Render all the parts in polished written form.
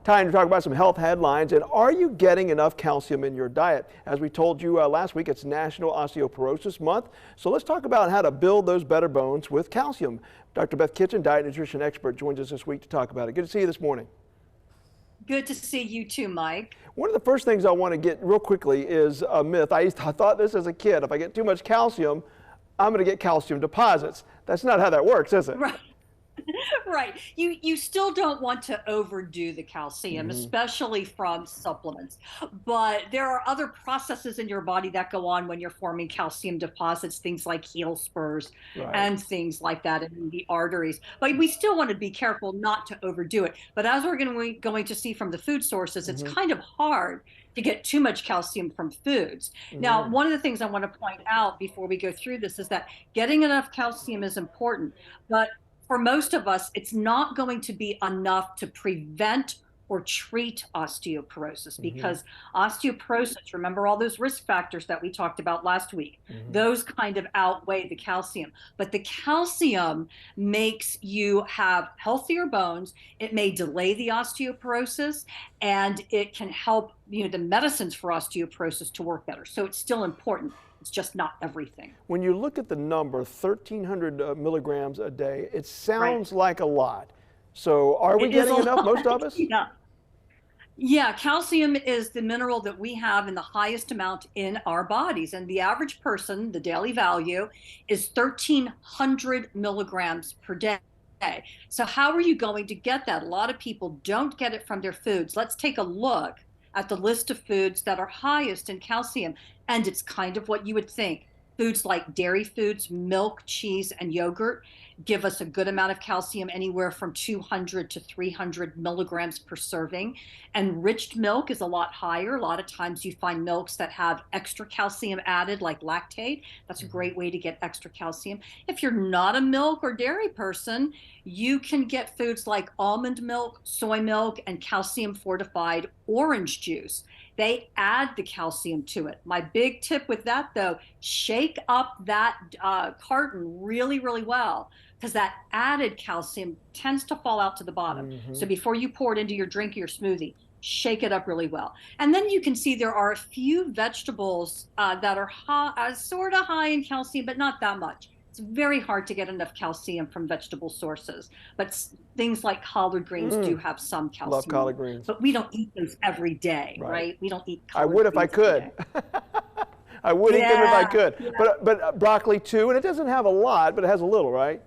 Time to talk about some health headlines. And are you getting enough calcium in your diet? As we told you last week, it's National Osteoporosis Month. So let's talk about how to build those better bones with calcium. Dr. Beth Kitchen, diet nutrition expert, joins us this week to talk about it. Good to see you this morning. Good to see you too, Mike. One of the first things I want to get real quickly is a myth. I thought this as a kid. If I get too much calcium, I'm going to get calcium deposits. That's not how that works, is it? Right. Right. You still don't want to overdo the calcium, especially from supplements. But there are other processes in your body that go on when you're forming calcium deposits, things like heel spurs and things like that in the arteries. But we still want to be careful not to overdo it. But as we're going to see from the food sources, it's kind of hard to get too much calcium from foods. Now, one of the things I want to point out before we go through this is that getting enough calcium is important, but for most of us, it's not going to be enough to prevent or treat osteoporosis because osteoporosis, remember all those risk factors that we talked about last week, those kind of outweigh the calcium. But the calcium makes you have healthier bones. It may delay the osteoporosis and it can help, the medicines for osteoporosis to work better. So it's still important. It's just not everything. When you look at the number, 1,300 milligrams a day, it sounds like a lot. So are we getting enough, most of us? Yeah, calcium is the mineral that we have in the highest amount in our bodies. And the average person, the daily value, is 1,300 milligrams per day. So how are you going to get that? A lot of people don't get it from their foods. Let's take a look at the list of foods that are highest in calcium. And it's kind of what you would think. Foods like dairy foods, milk, cheese, and yogurt give us a good amount of calcium, anywhere from 200 to 300 milligrams per serving. Enriched milk is a lot higher. A lot of times you find milks that have extra calcium added, like lactate. That's a great way to get extra calcium. If you're not a milk or dairy person, you can get foods like almond milk, soy milk, and calcium fortified orange juice. They add the calcium to it. My big tip with that, though, shake up that carton really, really well, because that added calcium tends to fall out to the bottom. So before you pour it into your drink or your smoothie, shake it up really well. And then you can see there are a few vegetables that are sort of high in calcium, but not that much. It's very hard to get enough calcium from vegetable sources, but things like collard greens do have some calcium. Love collard greens. But we don't eat those every day, right? We don't eat collard I would if I could. I would eat them if I could. Yeah. But broccoli too, and it doesn't have a lot, but it has a little, right?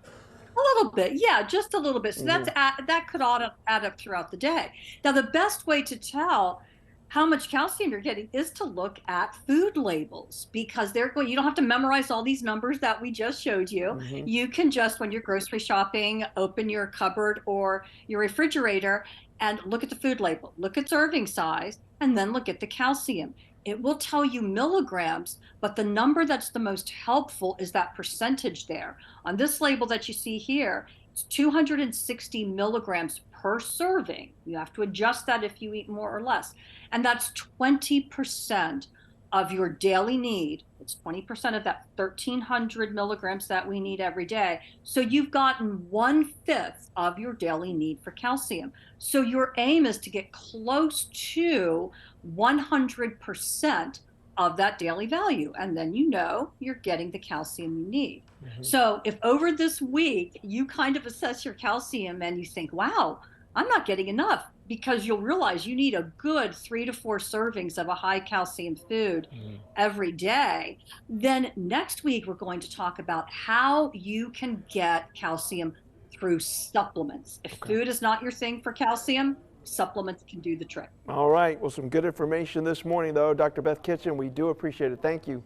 A little bit, yeah, just a little bit. So that could add up throughout the day. Now, the best way to tell how much calcium you're getting is to look at food labels, because you don't have to memorize all these numbers that we just showed you. You can just, when you're grocery shopping, open your cupboard or your refrigerator and look at the food label, look at serving size, and then look at the calcium. It will tell you milligrams, but the number that's the most helpful is that percentage there. On this label that you see here, it's 260 milligrams per serving. You have to adjust that if you eat more or less. And that's 20% of your daily need. It's 20% of that 1,300 milligrams that we need every day. So you've gotten 1/5 of your daily need for calcium. So your aim is to get close to 100% of that daily value. And then you're getting the calcium you need. So if over this week you kind of assess your calcium and you think, wow, I'm not getting enough, because you'll realize you need a good 3 to 4 servings of a high calcium food every day. Then next week, we're going to talk about how you can get calcium through supplements. If food is not your thing for calcium, supplements can do the trick. All right. Well, some good information this morning, though. Dr. Beth Kitchen, we do appreciate it. Thank you.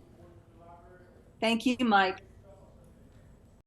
Thank you, Mike.